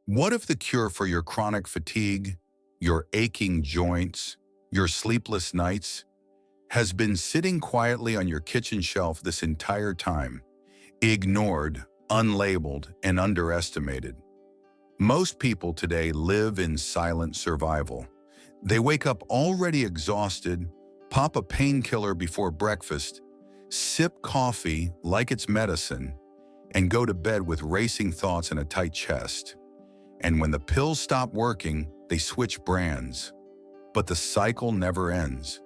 What if the cure for your chronic fatigue, your aching joints, your sleepless nights has been sitting quietly on your kitchen shelf this entire time, ignored, unlabeled, and underestimated? Most people today live in silent survival. They wake up already exhausted, pop a painkiller before breakfast, sip coffee like it's medicine, and go to bed with racing thoughts and a tight chest. And when the pills stop working, they switch brands. But the cycle never ends.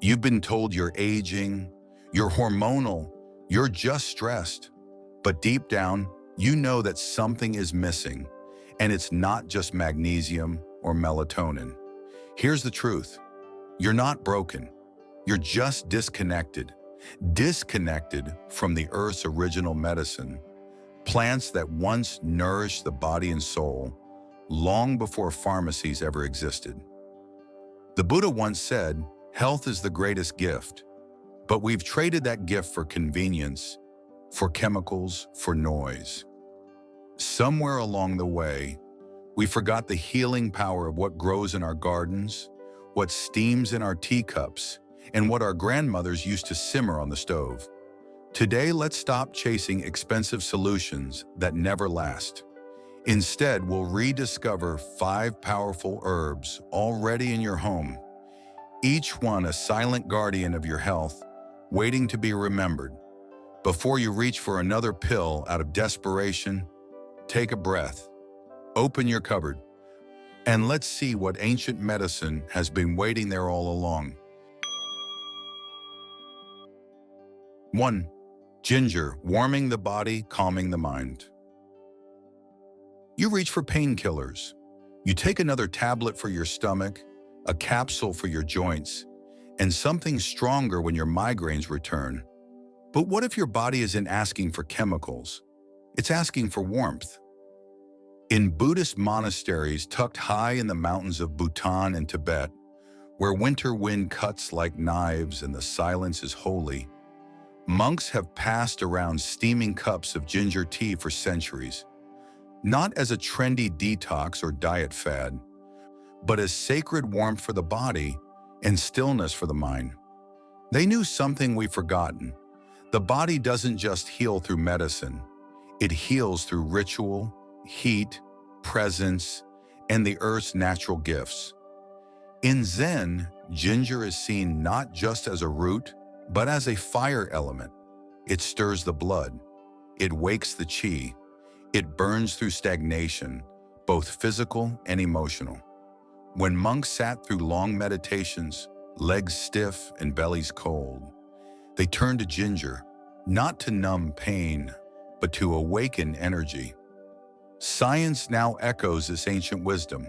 You've been told you're aging, you're hormonal, you're just stressed. But deep down, you know that something is missing, and it's not just magnesium or melatonin. Here's the truth. You're not broken. You're just disconnected. Disconnected from the earth's original medicine. Plants that once nourished the body and soul, long before pharmacies ever existed. The Buddha once said, "Health is the greatest gift," but we've traded that gift for convenience, for chemicals, for noise. Somewhere along the way, we forgot the healing power of what grows in our gardens, what steams in our teacups, and what our grandmothers used to simmer on the stove. Today, let's stop chasing expensive solutions that never last. Instead, we'll rediscover 5 powerful herbs already in your home, each one a silent guardian of your health, waiting to be remembered. Before you reach for another pill out of desperation, take a breath, open your cupboard, and let's see what ancient medicine has been waiting there all along. 1. Ginger, warming the body, calming the mind. You reach for painkillers. You take another tablet for your stomach, a capsule for your joints, and something stronger when your migraines return. But what if your body isn't asking for chemicals? It's asking for warmth. In Buddhist monasteries tucked high in the mountains of Bhutan and Tibet, where winter wind cuts like knives and the silence is holy, monks have passed around steaming cups of ginger tea for centuries, not as a trendy detox or diet fad, but as sacred warmth for the body and stillness for the mind. They knew something we've forgotten. The body doesn't just heal through medicine. It heals through ritual, heat, presence, and the earth's natural gifts. In Zen, ginger is seen not just as a root, but as a fire element. It stirs the blood. It wakes the chi. It burns through stagnation, both physical and emotional. When monks sat through long meditations, legs stiff and bellies cold, they turned to ginger, not to numb pain, but to awaken energy. Science now echoes this ancient wisdom.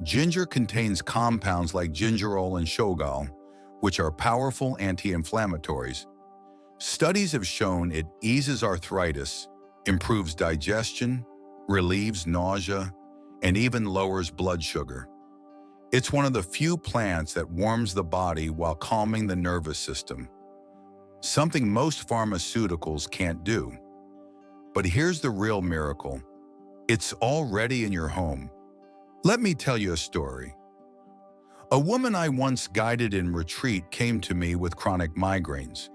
Ginger contains compounds like gingerol and shogal, which are powerful anti-inflammatories. Studies have shown it eases arthritis, improves digestion, relieves nausea, and even lowers blood sugar. It's one of the few plants that warms the body while calming the nervous system, something most pharmaceuticals can't do. But here's the real miracle. It's already in your home. Let me tell you a story. A woman I once guided in retreat came to me with chronic migraines,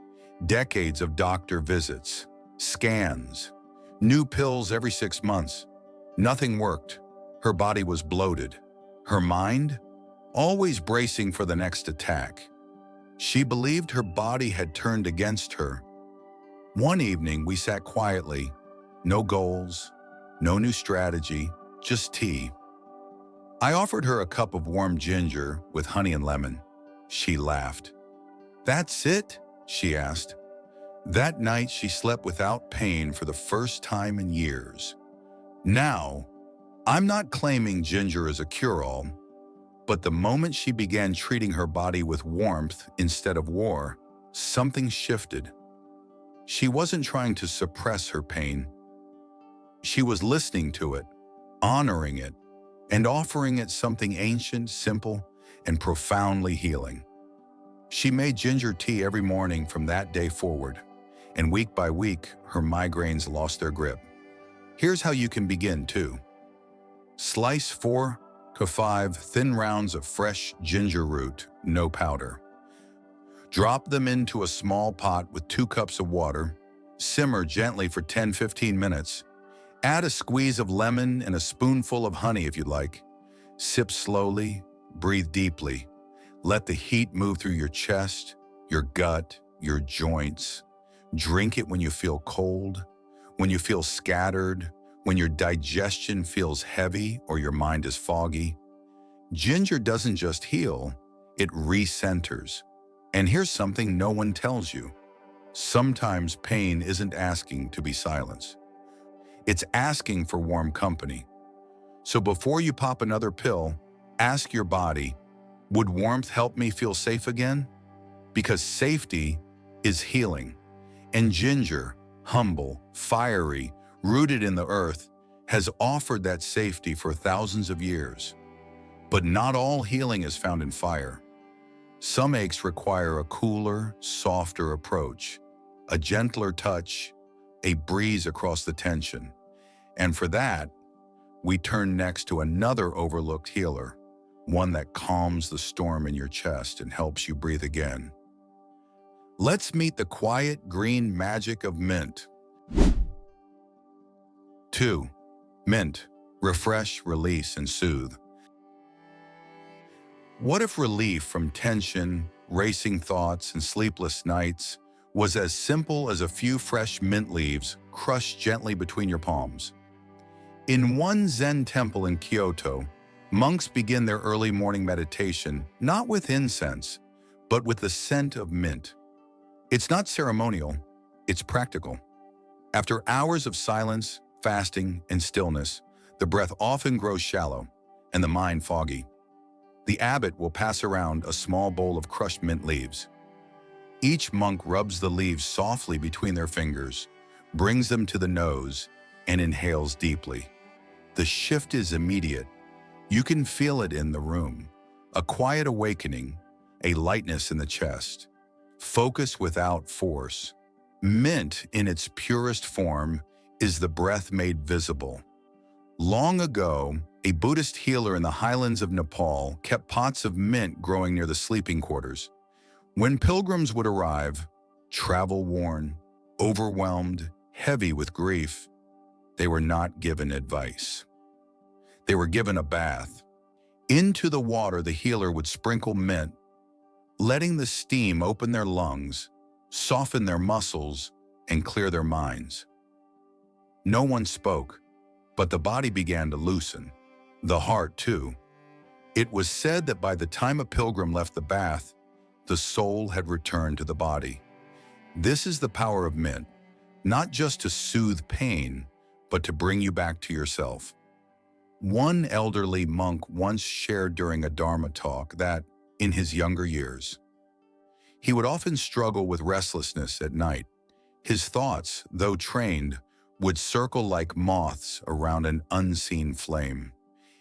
decades of doctor visits, scans, new pills every 6 months. Nothing worked. Her body was bloated. Her mind? Always bracing for the next attack. She believed her body had turned against her. One evening, we sat quietly. No goals, no new strategy, just tea. I offered her a cup of warm ginger with honey and lemon. She laughed. "That's it?" she asked. That night, she slept without pain for the first time in years. Now, I'm not claiming ginger is a cure-all, but the moment she began treating her body with warmth instead of war, something shifted. She wasn't trying to suppress her pain. She was listening to it, honoring it, and offering it something ancient, simple, and profoundly healing. She made ginger tea every morning from that day forward, and week by week, her migraines lost their grip. Here's how you can begin, too. Slice 4 to 5 thin rounds of fresh ginger root, no powder. Drop them into a small pot with 2 cups of water. Simmer gently for 10-15 minutes. Add a squeeze of lemon and a spoonful of honey if you'd like. Sip slowly, breathe deeply. Let the heat move through your chest, your gut, your joints. Drink it when you feel cold, when you feel scattered, when your digestion feels heavy or your mind is foggy. Ginger doesn't just heal, it recenters. And here's something no one tells you. Sometimes pain isn't asking to be silenced. It's asking for warm company. So before you pop another pill, ask your body, would warmth help me feel safe again? Because safety is healing. And ginger, humble, fiery, rooted in the earth, has offered that safety for thousands of years. But not all healing is found in fire. Some aches require a cooler, softer approach, a gentler touch, a breeze across the tension. And for that, we turn next to another overlooked healer, one that calms the storm in your chest and helps you breathe again. Let's meet the quiet green magic of mint. 2. Mint. Refresh, release, and soothe. What if relief from tension, racing thoughts, and sleepless nights was as simple as a few fresh mint leaves crushed gently between your palms? In one Zen temple in Kyoto, monks begin their early morning meditation not with incense, but with the scent of mint. It's not ceremonial, it's practical. After hours of silence, fasting, and stillness, the breath often grows shallow and the mind foggy. The abbot will pass around a small bowl of crushed mint leaves. Each monk rubs the leaves softly between their fingers, brings them to the nose, and inhales deeply. The shift is immediate. You can feel it in the room. A quiet awakening, a lightness in the chest. Focus without force. Mint, in its purest form, is the breath made visible. Long ago, a Buddhist healer in the highlands of Nepal kept pots of mint growing near the sleeping quarters. When pilgrims would arrive, travel-worn, overwhelmed, heavy with grief, they were not given advice. They were given a bath. Into the water, the healer would sprinkle mint, letting the steam open their lungs, soften their muscles, and clear their minds. No one spoke, but the body began to loosen. The heart, too. It was said that by the time a pilgrim left the bath, the soul had returned to the body. This is the power of mint, not just to soothe pain, but to bring you back to yourself. One elderly monk once shared during a Dharma talk that, in his younger years, he would often struggle with restlessness at night. His thoughts, though trained, would circle like moths around an unseen flame.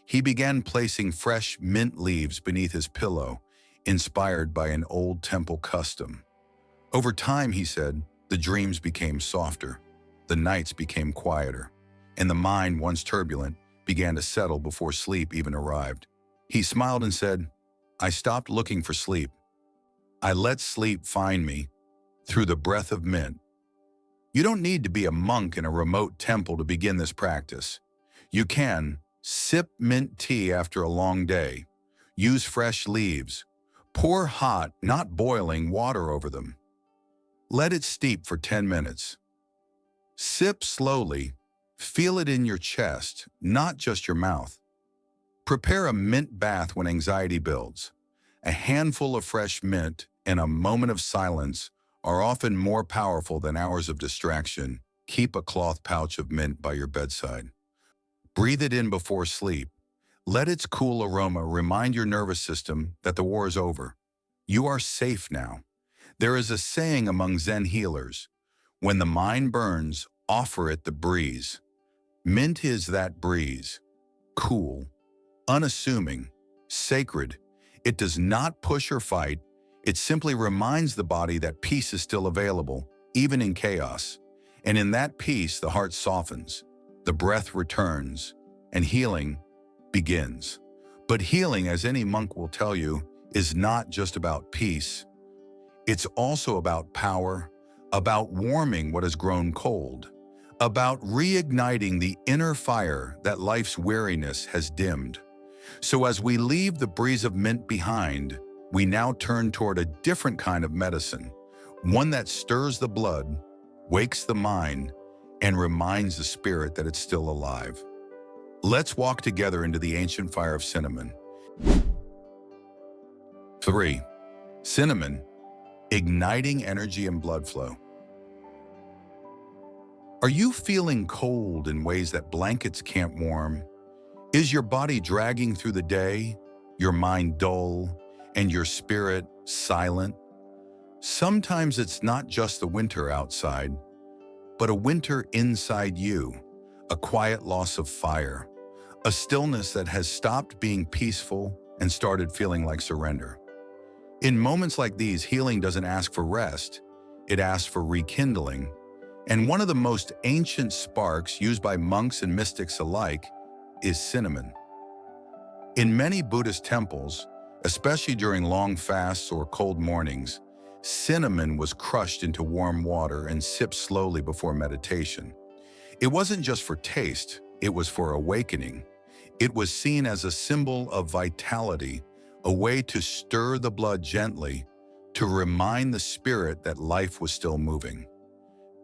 He began placing fresh mint leaves beneath his pillow, inspired by an old temple custom. Over time, he said, the dreams became softer, the nights became quieter, and the mind, once turbulent, began to settle before sleep even arrived. He smiled and said, I stopped looking for sleep. I let sleep find me through the breath of mint. You don't need to be a monk in a remote temple to begin this practice. You can sip mint tea after a long day, use fresh leaves, pour hot, not boiling, water over them. Let it steep for 10 minutes. Sip slowly, feel it in your chest, not just your mouth. Prepare a mint bath when anxiety builds. A handful of fresh mint and a moment of silence are often more powerful than hours of distraction. Keep a cloth pouch of mint by your bedside. Breathe it in before sleep. Let its cool aroma remind your nervous system that the war is over. You are safe now. There is a saying among Zen healers, when the mind burns, offer it the breeze. Mint is that breeze. Cool, unassuming, sacred. It does not push or fight. It simply reminds the body that peace is still available, even in chaos. And in that peace, the heart softens, the breath returns, and healing, begins. But healing, as any monk will tell you, is not just about peace. It's also about power, about warming what has grown cold, about reigniting the inner fire that life's weariness has dimmed. So as we leave the breeze of mint behind, we now turn toward a different kind of medicine, one that stirs the blood, wakes the mind, and reminds the spirit that it's still alive. Let's walk together into the ancient fire of cinnamon. 3. Cinnamon, igniting energy and blood flow. Are you feeling cold in ways that blankets can't warm? Is your body dragging through the day, your mind dull, and your spirit silent? Sometimes it's not just the winter outside, but a winter inside you, a quiet loss of fire, a stillness that has stopped being peaceful and started feeling like surrender. In moments like these, healing doesn't ask for rest, it asks for rekindling. And one of the most ancient sparks used by monks and mystics alike is cinnamon. In many Buddhist temples, especially during long fasts or cold mornings, cinnamon was crushed into warm water and sipped slowly before meditation. It wasn't just for taste, it was for awakening. It was seen as a symbol of vitality, a way to stir the blood gently, to remind the spirit that life was still moving.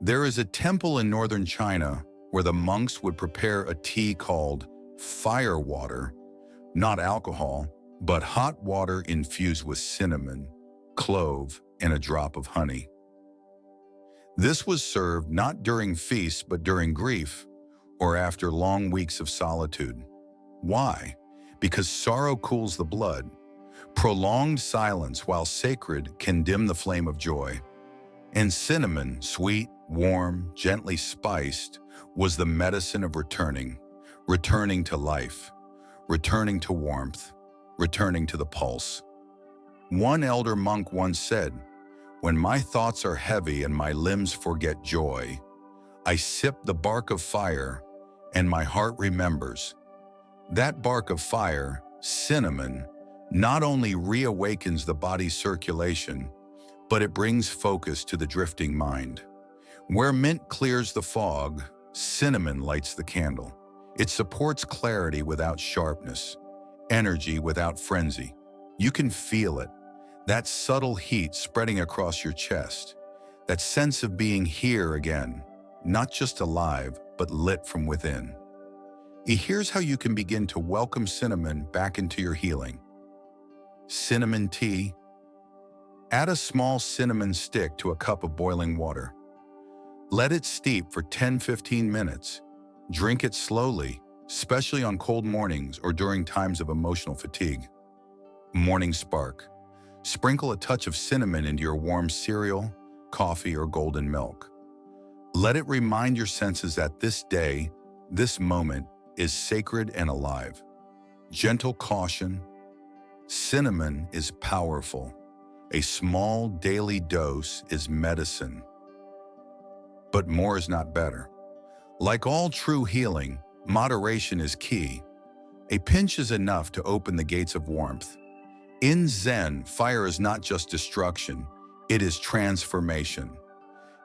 There is a temple in northern China where the monks would prepare a tea called fire water, not alcohol, but hot water infused with cinnamon, clove, and a drop of honey. This was served not during feasts but during grief or after long weeks of solitude. Why? Because sorrow cools the blood. Prolonged silence, while sacred, can dim the flame of joy. And cinnamon, sweet, warm, gently spiced, was the medicine of returning to life, returning to warmth, returning to the pulse. One elder monk once said, "When my thoughts are heavy and my limbs forget joy, I sip the bark of fire and my heart remembers." That bark of fire, cinnamon, not only reawakens the body's circulation, but it brings focus to the drifting mind. Where mint clears the fog, cinnamon lights the candle. It supports clarity without sharpness, energy without frenzy. You can feel it, that subtle heat spreading across your chest, that sense of being here again, not just alive, but lit from within. Here's how you can begin to welcome cinnamon back into your healing. Cinnamon tea. Add a small cinnamon stick to a cup of boiling water. Let it steep for 10-15 minutes. Drink it slowly, especially on cold mornings or during times of emotional fatigue. Morning spark. Sprinkle a touch of cinnamon into your warm cereal, coffee, or golden milk. Let it remind your senses that this day, this moment, is sacred and alive. Gentle caution. Cinnamon is powerful. A small daily dose is medicine. But more is not better. Like all true healing, moderation is key. A pinch is enough to open the gates of warmth. In Zen, fire is not just destruction, it is transformation.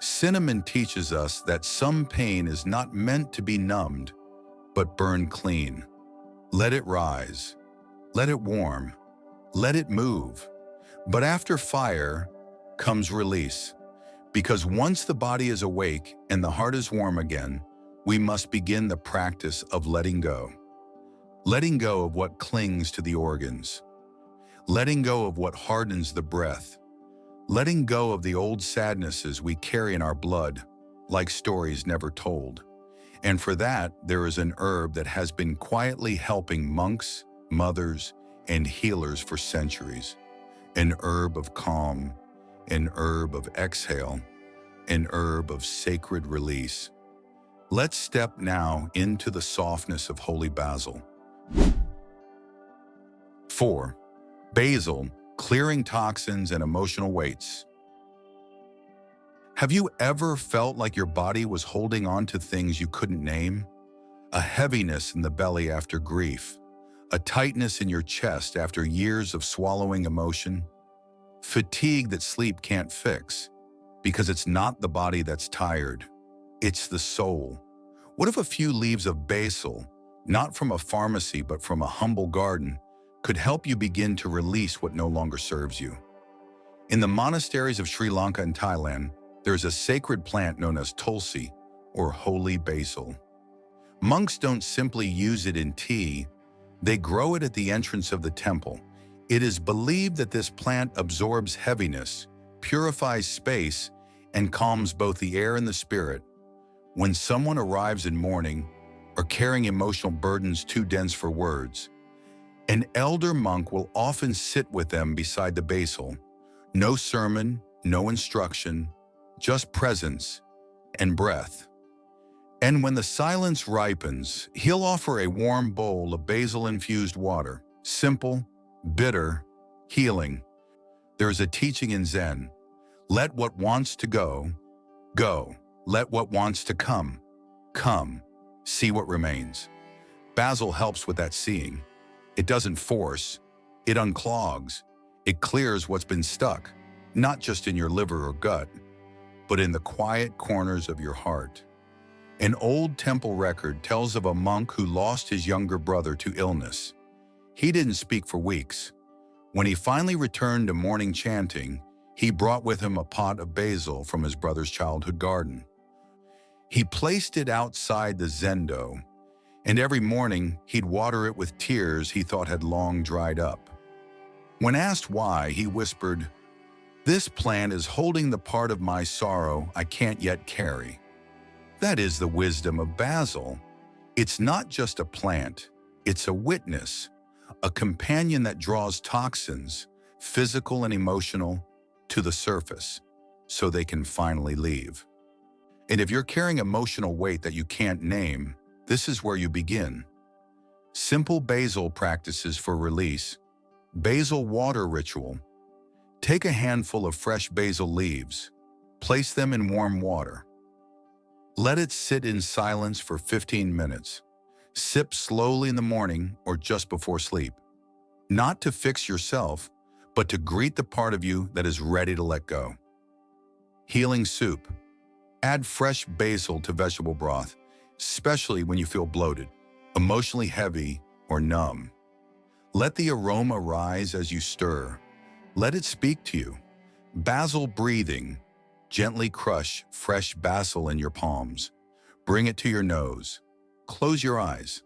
Cinnamon teaches us that some pain is not meant to be numbed, but burned clean. Let it rise. Let it warm. Let it move. But after fire comes release. Because once the body is awake and the heart is warm again, we must begin the practice of letting go. Letting go of what clings to the organs. Letting go of what hardens the breath. Letting go of the old sadnesses we carry in our blood, like stories never told. And for that, there is an herb that has been quietly helping monks, mothers, and healers for centuries. An herb of calm, an herb of exhale, an herb of sacred release. Let's step now into the softness of holy basil. 4. Basil, clearing toxins and emotional weights. Have you ever felt like your body was holding on to things you couldn't name? A heaviness in the belly after grief, a tightness in your chest after years of swallowing emotion, fatigue that sleep can't fix, because it's not the body that's tired, it's the soul. What if a few leaves of basil, not from a pharmacy but from a humble garden, could help you begin to release what no longer serves you? In the monasteries of Sri Lanka and Thailand, there's a sacred plant known as tulsi, or holy basil. Monks don't simply use it in tea, they grow it at the entrance of the temple. It is believed that this plant absorbs heaviness, purifies space, and calms both the air and the spirit. When someone arrives in mourning or carrying emotional burdens too dense for words, an elder monk will often sit with them beside the basil. No sermon, no instruction, just presence and breath. And when the silence ripens, he'll offer a warm bowl of basil-infused water. Simple, bitter, healing. There is a teaching in Zen: let what wants to go, go. Let what wants to come, come. See what remains. Basil helps with that seeing. It doesn't force, it unclogs. It clears what's been stuck, not just in your liver or gut, but in the quiet corners of your heart. An old temple record tells of a monk who lost his younger brother to illness. He didn't speak for weeks. When he finally returned to morning chanting, he brought with him a pot of basil from his brother's childhood garden. He placed it outside the zendo, and every morning he'd water it with tears he thought had long dried up. When asked why, he whispered, "This plant is holding the part of my sorrow I can't yet carry." That is the wisdom of basil. It's not just a plant, it's a witness, a companion that draws toxins, physical and emotional, to the surface, so they can finally leave. And if you're carrying emotional weight that you can't name, this is where you begin. Simple basil practices for release. Basil water ritual. Take a handful of fresh basil leaves. Place them in warm water. Let it sit in silence for 15 minutes. Sip slowly in the morning or just before sleep. Not to fix yourself, but to greet the part of you that is ready to let go. Healing soup. Add fresh basil to vegetable broth, especially when you feel bloated, emotionally heavy, or numb. Let the aroma rise as you stir. Let it speak to you. Basil breathing. Gently crush fresh basil in your palms. Bring it to your nose. Close your eyes.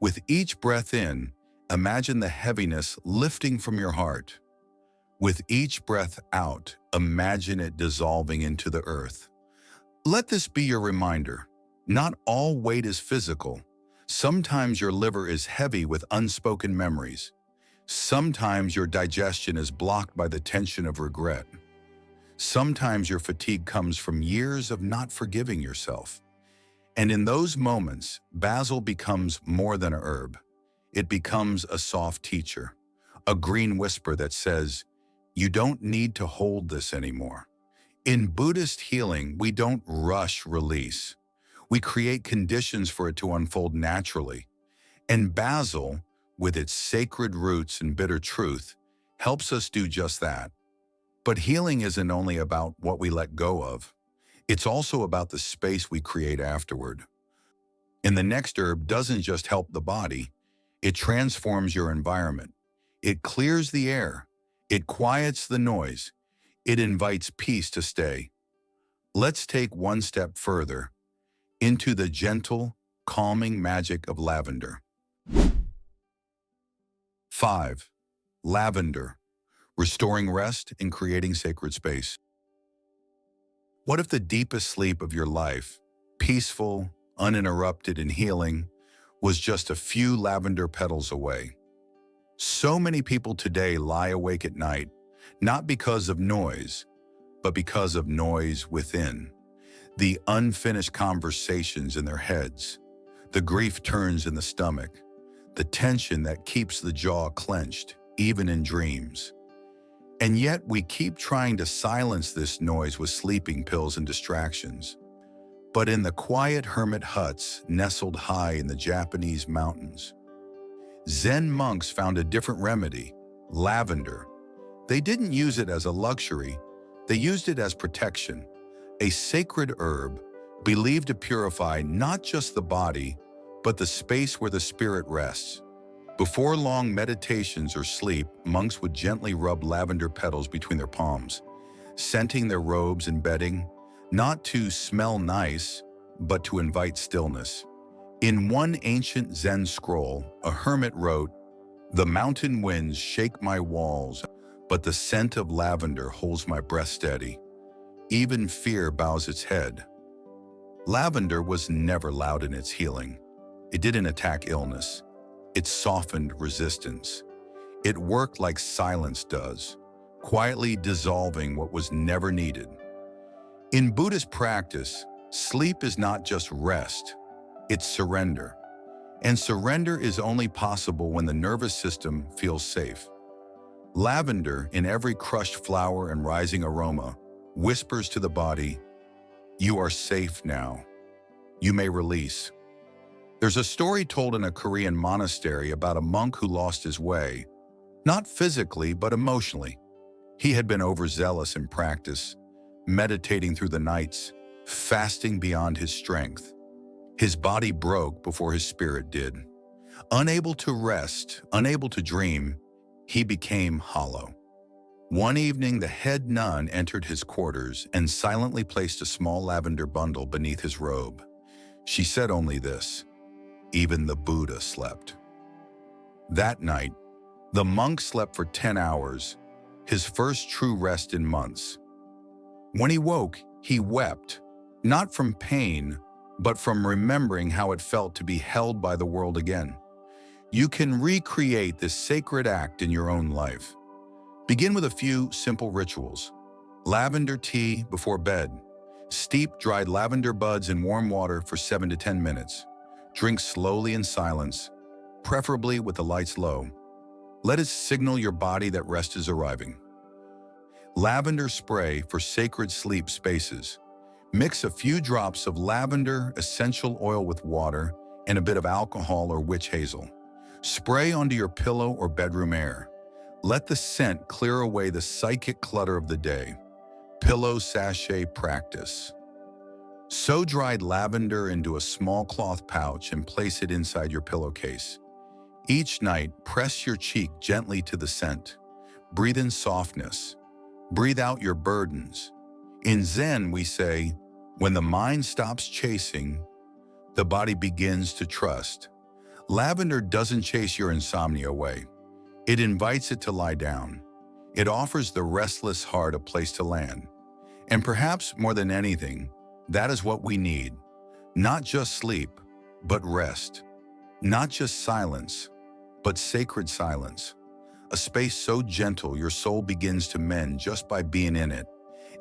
With each breath in, imagine the heaviness lifting from your heart. With each breath out, imagine it dissolving into the earth. Let this be your reminder. Not all weight is physical. Sometimes your liver is heavy with unspoken memories. Sometimes your digestion is blocked by the tension of regret. Sometimes your fatigue comes from years of not forgiving yourself. And in those moments, basil becomes more than a herb. It becomes a soft teacher, a green whisper that says, "You don't need to hold this anymore." In Buddhist healing, we don't rush release. We create conditions for it to unfold naturally. And basil, with its sacred roots and bitter truth, helps us do just that. But healing isn't only about what we let go of. It's also about the space we create afterward. And the next herb doesn't just help the body, it transforms your environment. It clears the air. It quiets the noise. It invites peace to stay. Let's take one step further into the gentle, calming magic of lavender. 5. Lavender. Restoring rest and creating sacred space. What if the deepest sleep of your life, peaceful, uninterrupted, and healing, was just a few lavender petals away? So many people today lie awake at night, not because of noise, but because of noise within. The unfinished conversations in their heads, the grief turns in the stomach, the tension that keeps the jaw clenched, even in dreams. And yet we keep trying to silence this noise with sleeping pills and distractions. But in the quiet hermit huts nestled high in the Japanese mountains, Zen monks found a different remedy, lavender. They didn't use it as a luxury, they used it as protection, a sacred herb believed to purify not just the body, but the space where the spirit rests. Before long meditations or sleep, monks would gently rub lavender petals between their palms, scenting their robes and bedding, not to smell nice, but to invite stillness. In one ancient Zen scroll, a hermit wrote, "The mountain winds shake my walls, but the scent of lavender holds my breath steady. Even fear bows its head." Lavender was never loud in its healing. It didn't attack illness. It softened resistance. It worked like silence does, quietly dissolving what was never needed. In Buddhist practice, sleep is not just rest, it's surrender. And surrender is only possible when the nervous system feels safe. Lavender, in every crushed flower and rising aroma, whispers to the body, "You are safe now. You may release." There's a story told in a Korean monastery about a monk who lost his way, not physically, but emotionally. He had been overzealous in practice, meditating through the nights, fasting beyond his strength. His body broke before his spirit did. Unable to rest, unable to dream, he became hollow. One evening, the head nun entered his quarters and silently placed a small lavender bundle beneath his robe. She said only this, "Even the Buddha slept." That night, the monk slept for 10 hours, his first true rest in months. When he woke, he wept, not from pain, but from remembering how it felt to be held by the world again. You can recreate this sacred act in your own life. Begin with a few simple rituals. Lavender tea before bed. Steep dried lavender buds in warm water for 7 to 10 minutes. Drink slowly in silence, preferably with the lights low. Let it signal your body that rest is arriving. Lavender spray for sacred sleep spaces. Mix a few drops of lavender essential oil with water and a bit of alcohol or witch hazel. Spray onto your pillow or bedroom air. Let the scent clear away the psychic clutter of the day. Pillow sachet practice. Sew dried lavender into a small cloth pouch and place it inside your pillowcase. Each night, press your cheek gently to the scent. Breathe in softness. Breathe out your burdens. In Zen, we say, when the mind stops chasing, the body begins to trust. Lavender doesn't chase your insomnia away. It invites it to lie down. It offers the restless heart a place to land. And perhaps more than anything, that is what we need. Not just sleep, but rest. Not just silence, but sacred silence. A space so gentle your soul begins to mend just by being in it.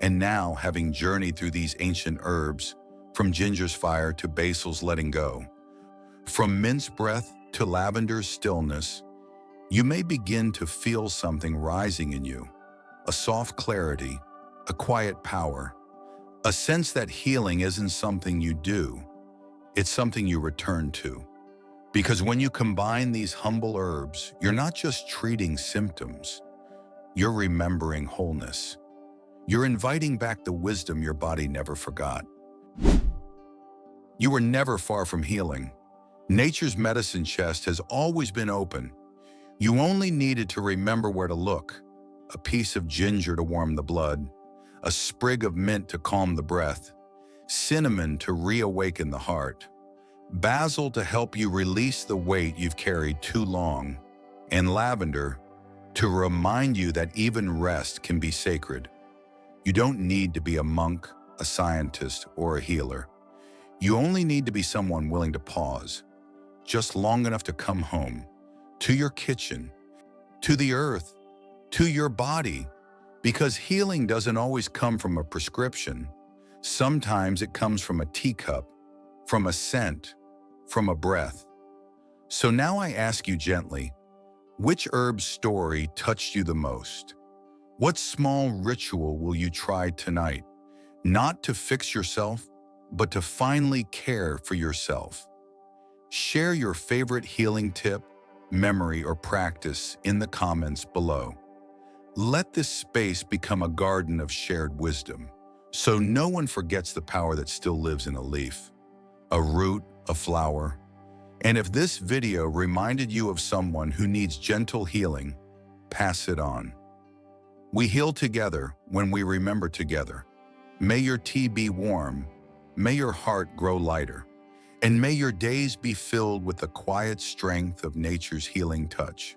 And now, having journeyed through these ancient herbs, from ginger's fire to basil's letting go, from mint's breath to lavender's stillness, you may begin to feel something rising in you, a soft clarity, a quiet power, a sense that healing isn't something you do, it's something you return to. Because when you combine these humble herbs, you're not just treating symptoms, you're remembering wholeness. You're inviting back the wisdom your body never forgot. You were never far from healing. Nature's medicine chest has always been open. You only needed to remember where to look. A piece of ginger to warm the blood, a sprig of mint to calm the breath, cinnamon to reawaken the heart, basil to help you release the weight you've carried too long, and lavender to remind you that even rest can be sacred. You don't need to be a monk, a scientist, or a healer. You only need to be someone willing to pause, just long enough to come home, to your kitchen, to the earth, to your body, because healing doesn't always come from a prescription. Sometimes it comes from a teacup, from a scent, from a breath. So now I ask you gently, which herb story touched you the most? What small ritual will you try tonight? Not to fix yourself, but to finally care for yourself. Share your favorite healing tip, memory, or practice in the comments below. Let this space become a garden of shared wisdom, so no one forgets the power that still lives in a leaf, a root, a flower. And if this video reminded you of someone who needs gentle healing, pass it on. We heal together when we remember together. May your tea be warm, may your heart grow lighter, and may your days be filled with the quiet strength of nature's healing touch.